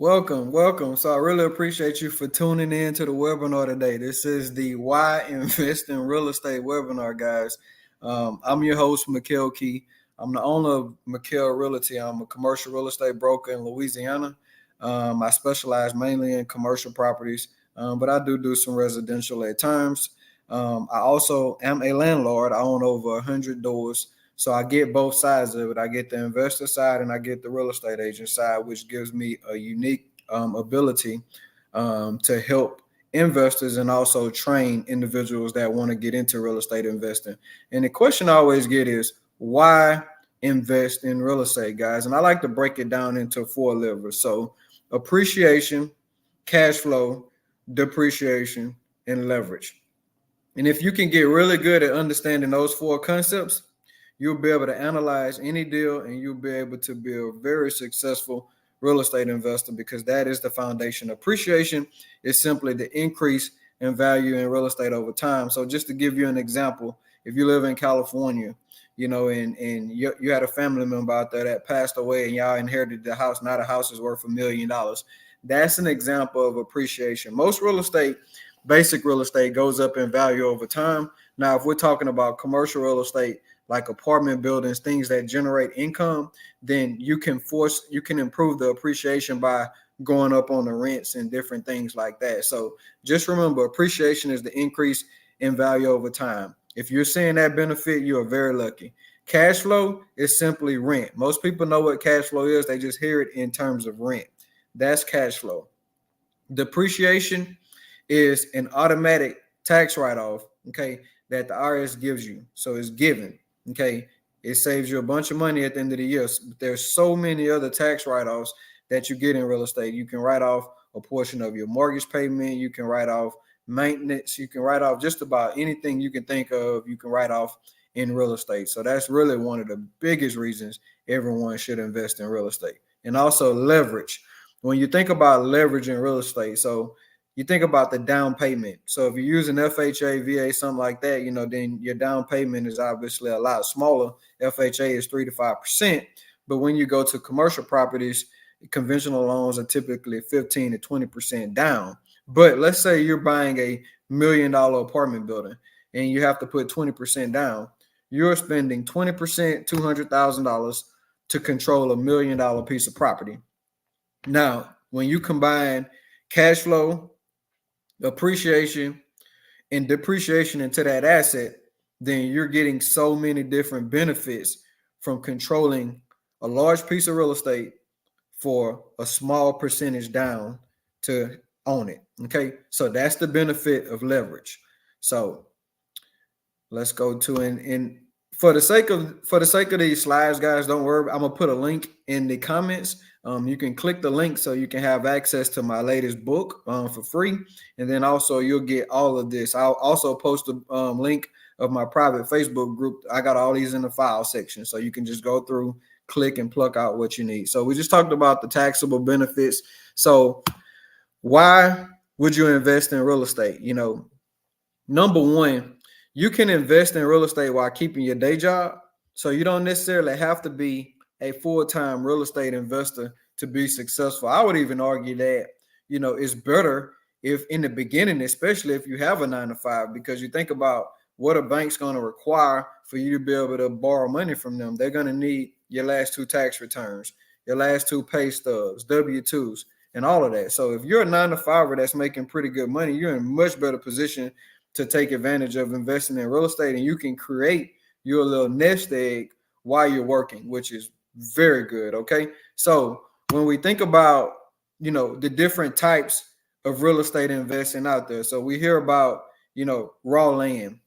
Welcome. So I really appreciate you for tuning in to the webinar today. This is the Why Invest in Real Estate webinar, guys. I'm your host, Mikel. I'm the owner of Mikel Realty. I'm a commercial real estate broker in Louisiana. I specialize mainly in commercial properties, but I do some residential at times. I also am a landlord. I own over 100 doors. So I get both sides of it. I get the investor side and I get the real estate agent side, which gives me a unique ability to help investors and also train individuals that want to get into real estate investing. And the question I always get is, why invest in real estate, guys? And I like to break it down into four levers. So appreciation, cash flow, depreciation, and leverage. And if you can get really good at understanding those four concepts, you'll be able to analyze any deal and you'll be able to be a very successful real estate investor, because that is the foundation. Appreciation is simply the increase in value in real estate over time. So just to give you an example, if you live in California, and you had a family member out there that passed away and y'all inherited the house. Now the house is worth $1 million. That's an example of appreciation. Most real estate, basic real estate, goes up in value over time. Now, if we're talking about commercial real estate, like apartment buildings, things that generate income, then you can improve the appreciation by going up on the rents and different things like that. So just remember, appreciation is the increase in value over time. If you're seeing that benefit, you are very lucky. Cash flow is simply rent. Most people know what cash flow is. They just hear it in terms of rent. That's cash flow. Depreciation is an automatic tax write-off, okay, that the IRS gives you. So it's given. Okay, it saves you a bunch of money at the end of the year. There's so many other tax write-offs that you get in real estate. You can write off a portion of your mortgage payment. You can write off maintenance. You can write off just about anything you can think of. You can write off in real estate. So that's really one of the biggest reasons everyone should invest in real estate. And also leverage. When you think about leverage in real estate, so you think about the down payment. So if you're using FHA, VA, something like that, then your down payment is obviously a lot smaller. FHA is 3 to 5%. But when you go to commercial properties, conventional loans are typically 15 to 20% down. But let's say you're buying $1 million apartment building and you have to put 20% down. You're spending 20%, $200,000 to control $1 million piece of property. Now, when you combine cash flow, appreciation, and depreciation into that asset, then you're getting so many different benefits from controlling a large piece of real estate for a small percentage down to own it. Okay, so that's the benefit of leverage. So let's go to and for the sake of these slides, guys, don't worry. I'm gonna put a link in the comments. You can click the link so you can have access to my latest book for free. And then also you'll get all of this. I'll also post a link of my private Facebook group. I got all these in the file section. So you can just go through, click, and pluck out what you need. So we just talked about the taxable benefits. So why would you invest in real estate? Number one, you can invest in real estate while keeping your day job. So you don't necessarily have to be a full-time real estate investor to be successful. I would even argue that, it's better if in the beginning, especially if you have a 9 to 5, because you think about what a bank's going to require for you to be able to borrow money from them. They're going to need your last 2 tax returns, your last 2 pay stubs, W-2s, and all of that. So if you're a 9 to 5 that's making pretty good money, you're in a much better position to take advantage of investing in real estate, and you can create your little nest egg while you're working, which is very good. Okay. So when we think about, the different types of real estate investing out there, so we hear about, raw land,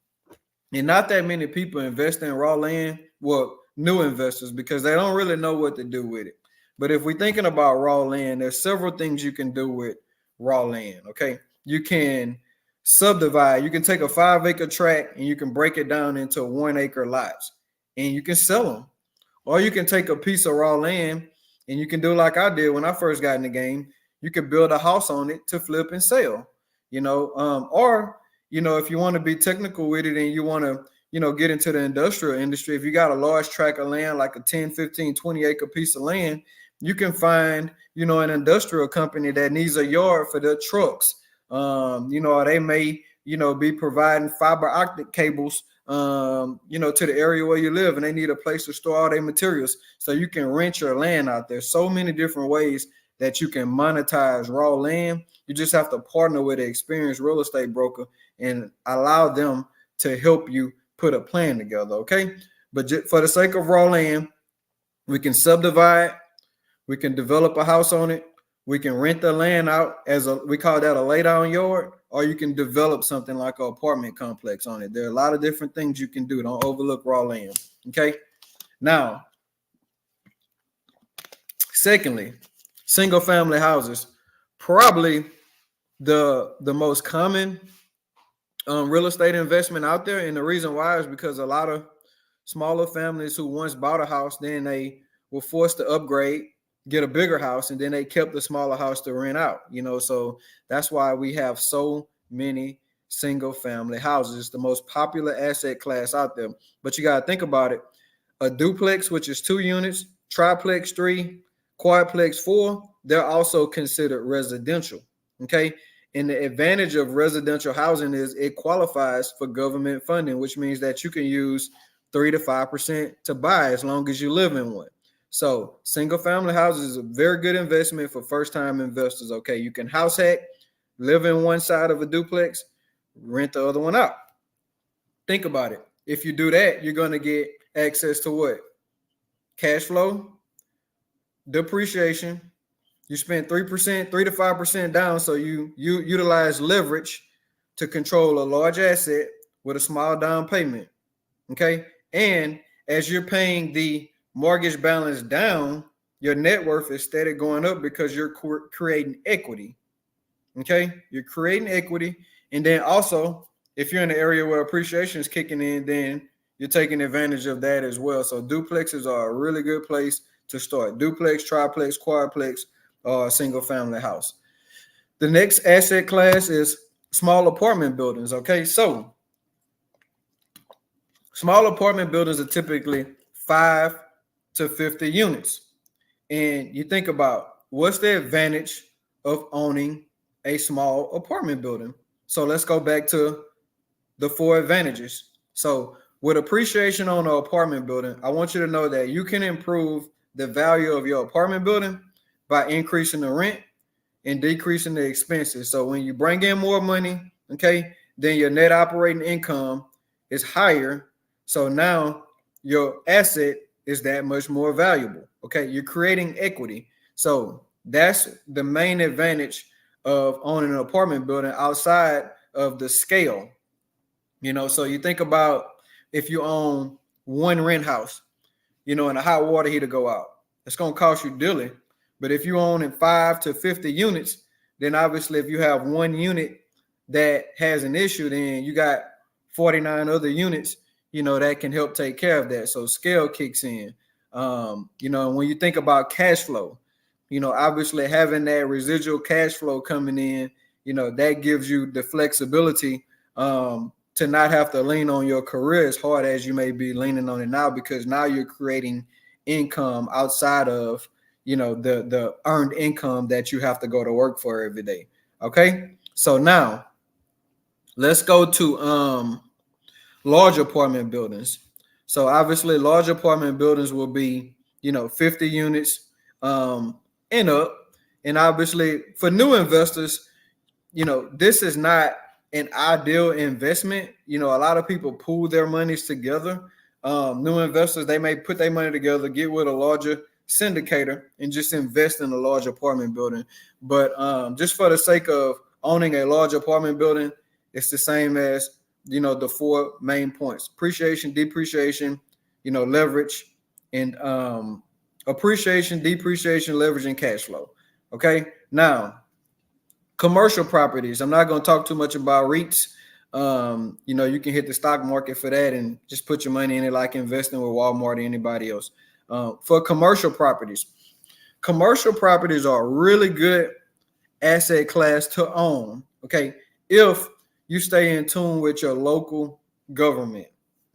and not that many people invest in raw land. Well, new investors, because they don't really know what to do with it. But if we're thinking about raw land, there's several things you can do with raw land. Okay. You can subdivide. You can take a 5-acre tract and you can break it down into 1-acre lots and you can sell them. Or you can take a piece of raw land and you can do like I did when I first got in the game. You can build a house on it to flip and sell, or, if you want to be technical with it and you want to, get into the industrial industry, if you got a large tract of land, like a 10, 15, 20 acre piece of land, You can find, an industrial company that needs a yard for their trucks. Or they may, be providing fiber optic cables, to the area where you live, and they need a place to store all their materials. So you can rent your land out there. So many different ways that you can monetize raw land. You just have to partner with an experienced real estate broker and allow them to help you put a plan together. Okay. But for the sake of raw land, we can subdivide, we can develop a house on it, we can rent the land out we call that a lay down yard, or you can develop something like an apartment complex on it. There are a lot of different things you can do. Don't overlook raw land. Okay. Now, secondly, single family houses, probably the most common real estate investment out there. And the reason why is because a lot of smaller families who once bought a house, then they were forced to upgrade, get a bigger house, and then they kept the smaller house to rent out. So that's why we have so many single family houses. It's the most popular asset class out there. But you got to think about it. A duplex, which is 2 units, triplex 3, quadplex 4, they're also considered residential. Okay. And the advantage of residential housing is it qualifies for government funding, which means that you can use 3 to 5% to buy as long as you live in one. So single family houses is a very good investment for first time investors. Okay. You can house hack, live in one side of a duplex, rent the other one out. Think about it. If you do that, you're going to get access to what? Cash flow, depreciation. You spend 3%, 3 to 5% down. So you utilize leverage to control a large asset with a small down payment. Okay. And as you're paying the mortgage balance down, your net worth is steady going up because you're creating equity. Okay. You're creating equity. And then also, if you're in an area where appreciation is kicking in, then you're taking advantage of that as well. So duplexes are a really good place to start. Duplex, triplex, quadplex, single family house. The next asset class is small apartment buildings. Okay. So small apartment buildings are typically 5 to 50 units. And you think about what's the advantage of owning a small apartment building. So let's go back to the 4 advantages. So with appreciation on an apartment building, I want you to know that you can improve the value of your apartment building by increasing the rent and decreasing the expenses. So when you bring in more money, okay, then your net operating income is higher. So now your asset is that much more valuable. Okay, you're creating equity. So that's the main advantage of owning an apartment building outside of the scale. So you think about if you own one rent house, and a hot water heater go out, it's going to cost you dearly. But if you own in 5 to 50 units, then obviously if you have one unit that has an issue, then you got 49 other units, that can help take care of that. So scale kicks in. When you think about cash flow, obviously having that residual cash flow coming in, that gives you the flexibility to not have to lean on your career as hard as you may be leaning on it now, because now you're creating income outside of, the earned income that you have to go to work for every day. Okay. So now let's go to large apartment buildings. So obviously large apartment buildings will be, 50 units and up. And obviously for new investors, this is not an ideal investment. A lot of people pool their monies together. New investors, they may put their money together, get with a larger syndicator, and just invest in a large apartment building. But just for the sake of owning a large apartment building, it's the same as, the 4 main points: appreciation, depreciation, leverage, and appreciation, depreciation, leverage, and cash flow. Okay. Now, commercial properties. I'm not going to talk too much about REITs. You can hit the stock market for that and just put your money in it like investing with Walmart or anybody else. For commercial properties are a really good asset class to own. Okay. If you stay in tune with your local government.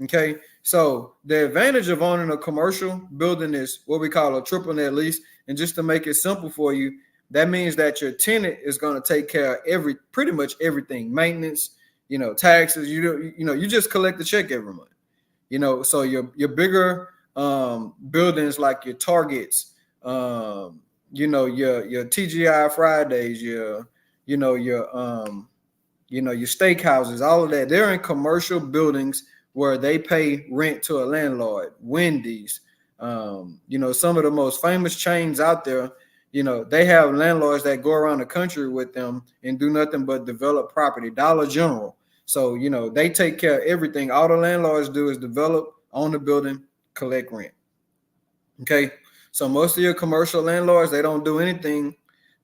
Okay. So the advantage of owning a commercial building is what we call a triple net lease. And just to make it simple for you, that means that your tenant is going to take care of pretty much everything, maintenance, taxes. You just collect the check every month. So your bigger buildings like your Targets, your TGI Fridays, your steakhouses, all of that. They're in commercial buildings where they pay rent to a landlord. Wendy's, some of the most famous chains out there, they have landlords that go around the country with them and do nothing but develop property. Dollar General. So, they take care of everything. All the landlords do is develop, own the building, collect rent. Okay. So most of your commercial landlords, they don't do anything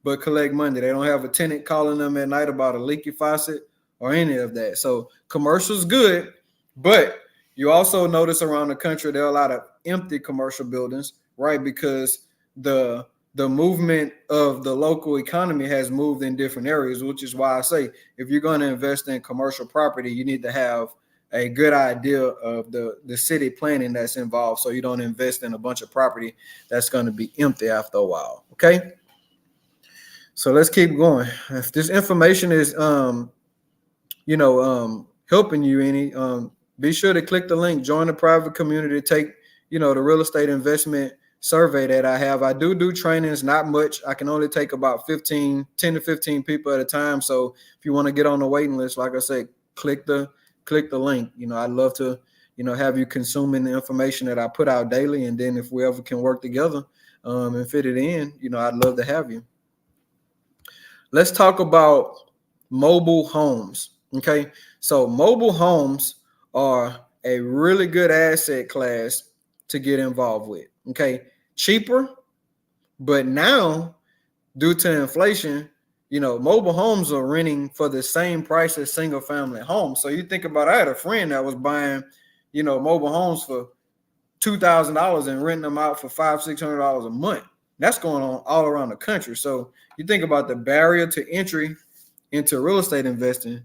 but collect money. They don't have a tenant calling them at night about a leaky faucet or any of that. So commercial's good, but you also notice around the country there are a lot of empty commercial buildings, right? Because the movement of the local economy has moved in different areas, which is why I say if you're going to invest in commercial property, you need to have a good idea of the city planning that's involved, so you don't invest in a bunch of property that's going to be empty after a while. Okay. So let's keep going. If this information is helping you any, be sure to click the link, join the private community, take, the real estate investment survey that I have. I do trainings, not much. I can only take about 10 to 15 people at a time. So if you want to get on the waiting list, like I said, click the link. I'd love to, have you consuming the information that I put out daily. And then if we ever can work together and fit it in, I'd love to have you. Let's talk about mobile homes. Okay. So mobile homes are a really good asset class to get involved with. Okay. Cheaper, but now due to inflation, mobile homes are renting for the same price as single family homes. So you think about, I had a friend that was buying, mobile homes for $2,000 and renting them out for $500-$600 a month. That's going on all around the country. So you think about the barrier to entry into real estate investing.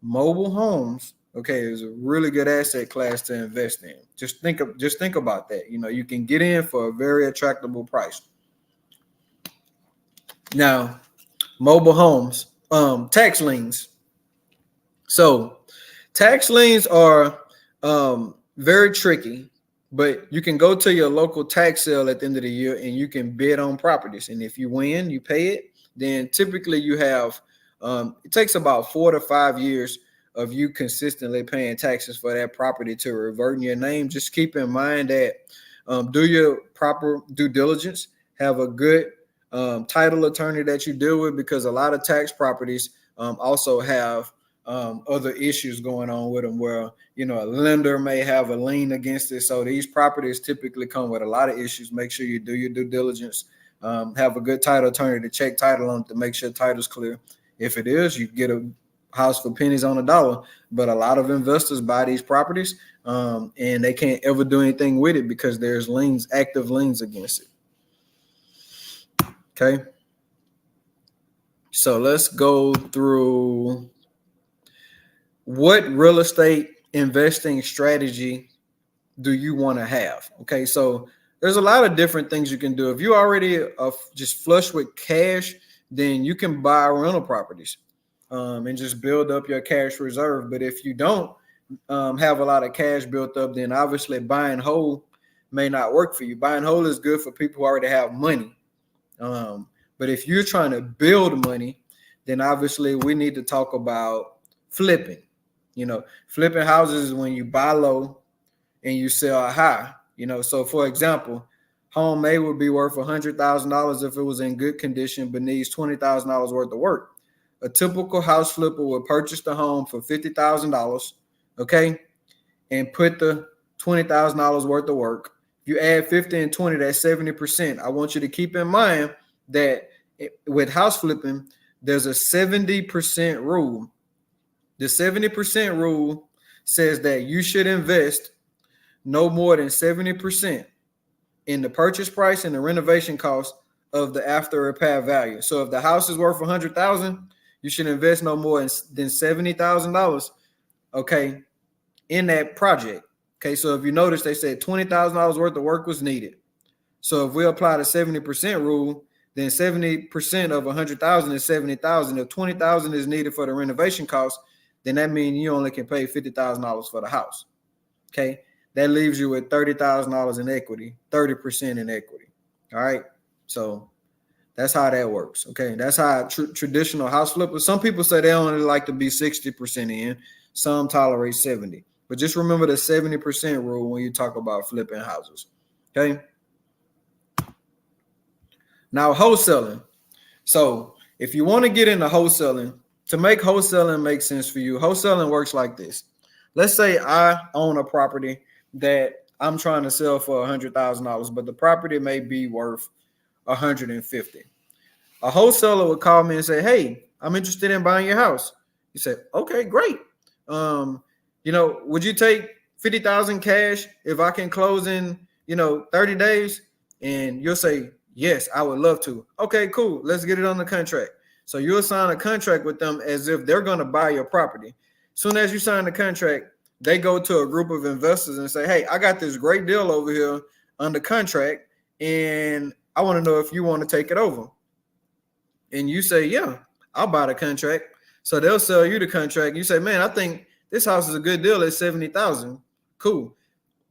Mobile homes, okay, is a really good asset class to invest in. Just think about that. You can get in for a very attractive price. Now, mobile homes, tax liens. So tax liens are very tricky, but you can go to your local tax sale at the end of the year and you can bid on properties. And if you win, you pay it. Then typically you have, it takes about 4 to 5 years of you consistently paying taxes for that property to revert in your name. Just keep in mind that do your proper due diligence, have a good title attorney that you deal with, because a lot of tax properties also have other issues going on with them where, a lender may have a lien against it. So these properties typically come with a lot of issues. Make sure you do your due diligence, have a good title attorney to check title on it to make sure title's clear. If it is, you get a house for pennies on a dollar. But a lot of investors buy these properties and they can't ever do anything with it because there's active liens against it. Okay. So let's go through what real estate investing strategy do you want to have? Okay, so there's a lot of different things you can do. If you already just flush with cash, then you can buy rental properties and just build up your cash reserve. But if you don't have a lot of cash built up, then obviously buying whole may not work for you. Buying whole is good for people who already have money. But if you're trying to build money, then obviously we need to talk about flipping. Flipping houses is when you buy low and you sell high. So for example, home A would be worth $100,000 if it was in good condition, but needs $20,000 worth of work. A typical house flipper would purchase the home for $50,000, okay, and put the $20,000 worth of work. If you add 50 and 20, that's 70%. I want you to keep in mind that with house flipping, there's a 70% rule. The 70% rule says that you should invest no more than 70% in the purchase price and the renovation cost of the after repair value. So if the house is worth $100,000, you should invest no more than $70,000, okay, in that project. Okay, so if you notice, they said $20,000 worth of work was needed. So if we apply the 70% rule, then 70% of 100,000 is 70,000. If 20,000 is needed for the renovation cost, then that means you only can pay $50,000 for the house. Okay, that leaves you with $30,000 in equity, 30% in equity. All right, so that's how that works. Okay, that's how traditional house flippers. Some people say they only like to be 60% in. Some tolerate 70. But just remember the 70% rule when you talk about flipping houses. Okay. Now wholesaling. So if you want to get into wholesaling, to make wholesaling make sense for you, wholesaling works like this. Let's say I own a property that I'm trying to sell for $100,000, but the property may be worth 150. A wholesaler would call me and say, "Hey, I'm interested in buying your house." You say, "Okay, great. Would you take 50,000 cash if I can close in 30 days?" And you'll say, "Yes, I would love to." Okay, cool. Let's get it on the contract. So you'll sign a contract with them as if they're going to buy your property. Soon as you sign the contract, they go to a group of investors and say, "Hey, I got this great deal over here under contract, and I want to know if you want to take it over." And you say, "Yeah, I'll buy the contract." So they'll sell you the contract. You say, "Man, I think this house is a good deal at 70,000. Cool."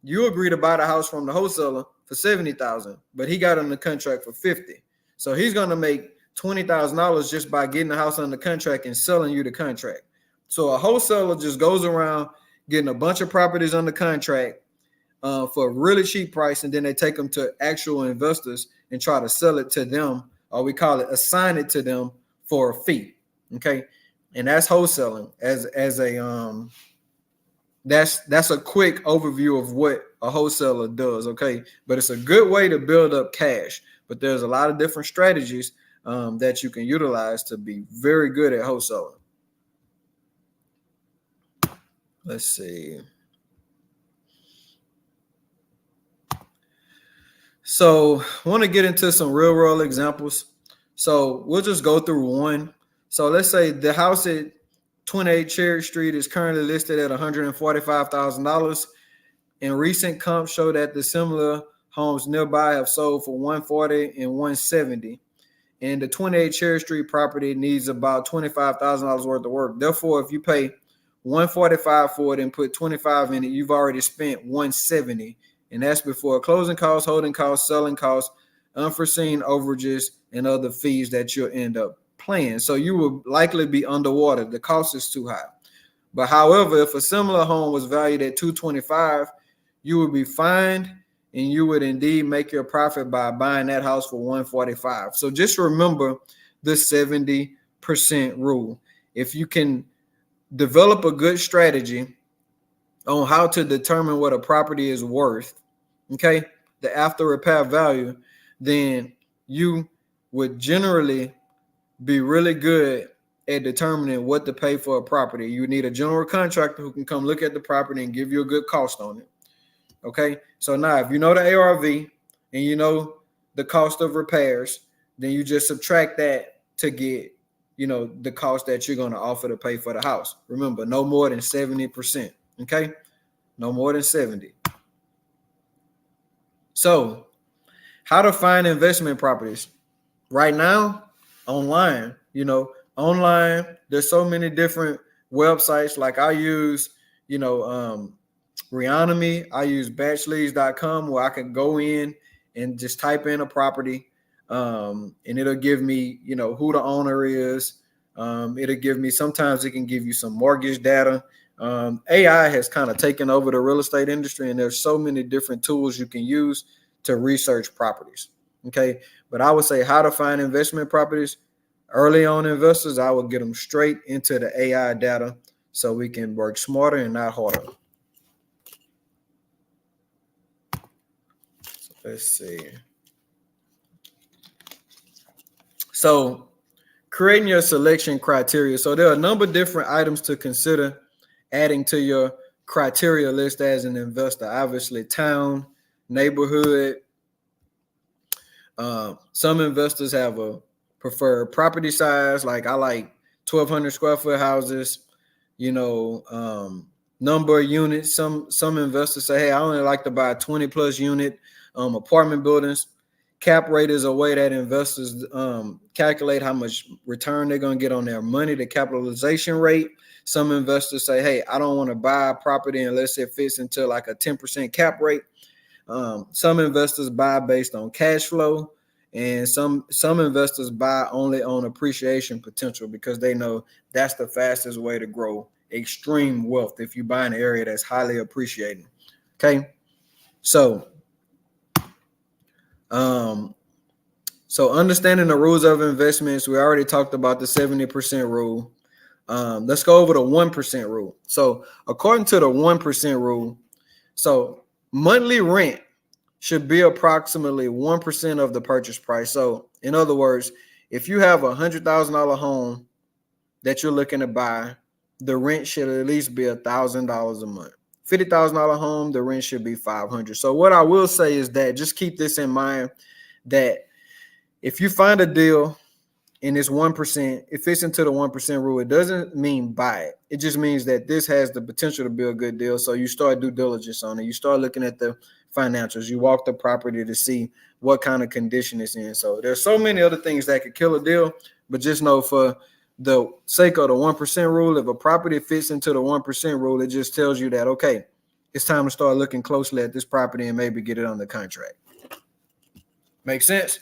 You agree to buy the house from the wholesaler for 70,000, but he got on the contract for 50. So he's going to make $20,000 just by getting the house on the contract and selling you the contract. So a wholesaler just goes around getting a bunch of properties on the contract for a really cheap price, and then they take them to actual investors and try to sell it to them, or we call it assign it to them for a fee. Okay, and that's wholesaling that's a quick overview of what a wholesaler does. Okay, but it's a good way to build up cash. But there's a lot of different strategies that you can utilize to be very good at wholesaling. Let's see. So I want to get into some real world examples. So we'll just go through one. So let's say the house at 28 Cherry Street is currently listed at $145,000. And recent comps show that the similar homes nearby have sold for 140 and 170. And the 28 Cherry Street property needs about $25,000 worth of work. Therefore, if you pay 145 for it and put 25 in it, you've already spent 170. And that's before closing costs, holding costs, selling costs, unforeseen overages, and other fees that you'll end up paying. So you will likely be underwater. The cost is too high. But however, if a similar home was valued at 225, you would be fined, and you would indeed make your profit by buying that house for 145. So just remember the 70% rule. If you can develop a good strategy on how to determine what a property is worth, okay, the after repair value, then you would generally be really good at determining what to pay for a property. You need a general contractor who can come look at the property and give you a good cost on it. Okay, so now if you know the ARV and you know the cost of repairs, then you just subtract that to get the cost that you're going to offer to pay for the house. Remember, no more than 70%. Okay, no more than 70. So how to find investment properties right now? Online. Online, there's so many different websites. Like I use Realty. I use batchleads.com, where I can go in and just type in a property, and it'll give me who the owner is. It'll give me, sometimes it can give you some mortgage data. AI has kind of taken over the real estate industry, and there's so many different tools you can use to research properties. Okay, but I would say how to find investment properties. Early on investors, I would get them straight into the AI data so we can work smarter and not harder. Let's see. So creating your selection criteria. So there are a number of different items to consider adding to your criteria list as an investor. Obviously, town, neighborhood. Some investors have a preferred property size. Like I like 1,200 square foot houses. number of units. Some investors say, hey, I only like to buy 20 plus unit apartment buildings. Cap rate is a way that investors calculate how much return they're going to get on their money, the capitalization rate. Some investors say, hey, I don't want to buy a property unless it fits into like a 10% cap rate. Some investors buy based on cash flow, and some investors buy only on appreciation potential because they know that's the fastest way to grow extreme wealth if you buy an area that's highly appreciating. Okay, so um, so understanding the rules of investments, we already talked about the 70% rule. Let's go over the 1% rule. So according to the 1% rule, so monthly rent should be approximately 1% of the purchase price. So in other words, if you have $100,000 home that you're looking to buy, the rent should at least be $1,000 a month. $50,000 home, the rent should be $500. So what I will say is that just keep this in mind, that if you find a deal and it's 1%, it fits into the 1% rule. It doesn't mean buy it. It just means that this has the potential to be a good deal. So you start due diligence on it. You start looking at the financials. You walk the property to see what kind of condition it's in. So there's so many other things that could kill a deal, but just know for the sake of the 1% rule, if a property fits into the 1% rule, it just tells you that, okay, it's time to start looking closely at this property and maybe get it under contract. Make sense?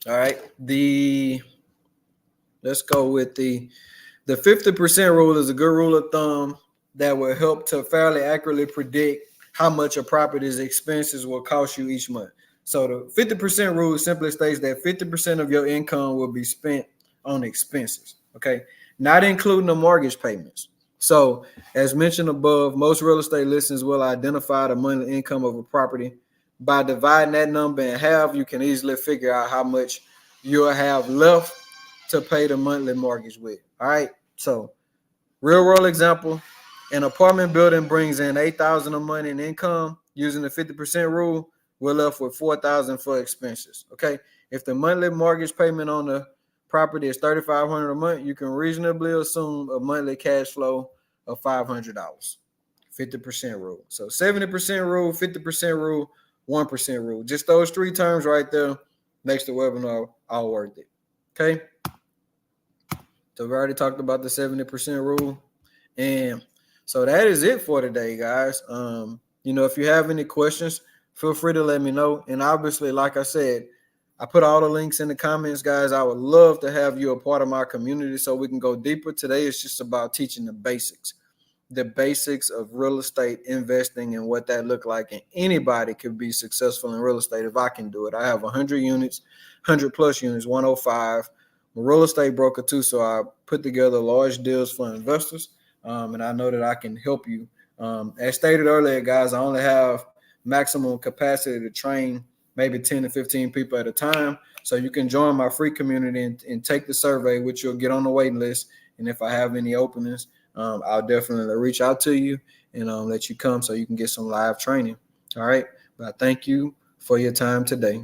All right. Let's go with the 50% rule is a good rule of thumb that will help to fairly accurately predict how much a property's expenses will cost you each month. So the 50% rule simply states that 50% of your income will be spent on expenses, okay? Not including the mortgage payments. So as mentioned above, most real estate listings will identify the monthly income of a property. By dividing that number in half, you can easily figure out how much you'll have left to pay the monthly mortgage with. All right. So real world example, an apartment building brings in $8,000 a month in income using the 50% rule. We're left with $4,000 for expenses. Okay. If the monthly mortgage payment on the property is $3,500 a month, you can reasonably assume a monthly cash flow of $500. 50% rule. So 70% rule, 50% rule, 1% rule. Just those three terms right there makes the webinar all worth it. Okay. So we already talked about the 70% rule. And so that is it for today, guys. If you have any questions, feel free to let me know. And obviously, like I said, I put all the links in the comments, guys. I would love to have you a part of my community so we can go deeper. Today is just about teaching the basics of real estate investing and what that look like. And anybody could be successful in real estate if I can do it. I have 100 units, 100 plus units, 105. I'm a real estate broker too, so I put together large deals for investors, and I know that I can help you. As stated earlier, guys, I only have maximum capacity to train maybe 10 to 15 people at a time. So you can join my free community and take the survey, which you'll get on the waiting list. And if I have any openings, I'll definitely reach out to you and let you come so you can get some live training. All right. But I thank you for your time today.